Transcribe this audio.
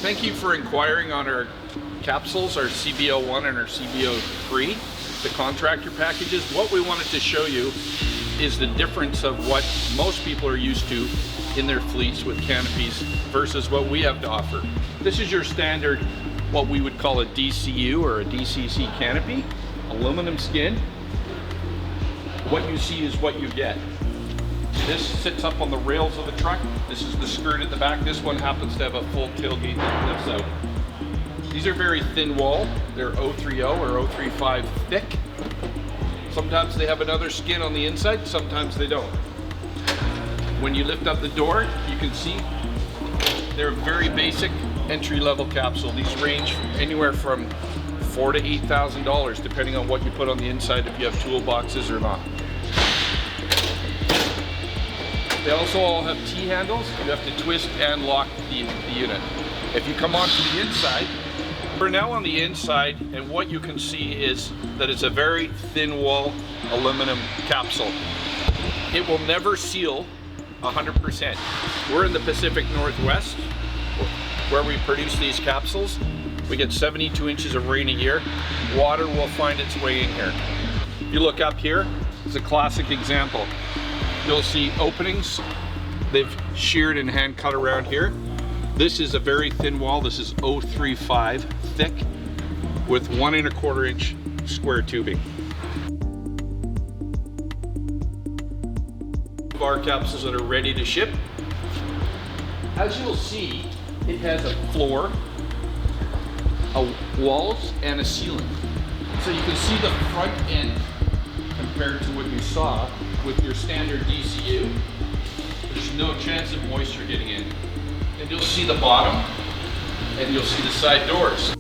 Thank you for inquiring on our capsules, our CBO1 and our CBO3, the contractor packages. What we wanted to show you is the difference of what most people are used to in their fleets with canopies versus what we have to offer. This is your standard, what we would call a DCU or a DCC canopy, aluminum skin. What you see is what you get. This sits up on the rails of the truck. This is the skirt at the back. This one happens to have a full tailgate that lifts out. These are very thin wall. They're 030 or 035 thick. Sometimes they have another skin on the inside, sometimes they don't. When you lift up the door, you can see they're a very basic entry-level capsule. These range anywhere from $4,000 to $8,000 depending on what you put on the inside, if you have toolboxes or not. They also all have T-handles. You have to twist and lock the unit. If you come onto the inside, we're now on the inside, and what you can see is that it's a very thin wall aluminum capsule. It will never seal 100%. We're in the Pacific Northwest where we produce these capsules. We get 72 inches of rain a year. Water will find its way in here. You look up here, it's a classic example. You'll see openings. They've sheared and hand cut around here. This is a very thin wall. This is 035 thick with 1 1/4 inch square tubing. Our capsules that are ready to ship. As you'll see, it has a floor, walls, and a ceiling. So you can see the front end compared to what you saw with your standard DCU. There's no chance of moisture getting in. And you'll see the bottom, and you'll see the side doors.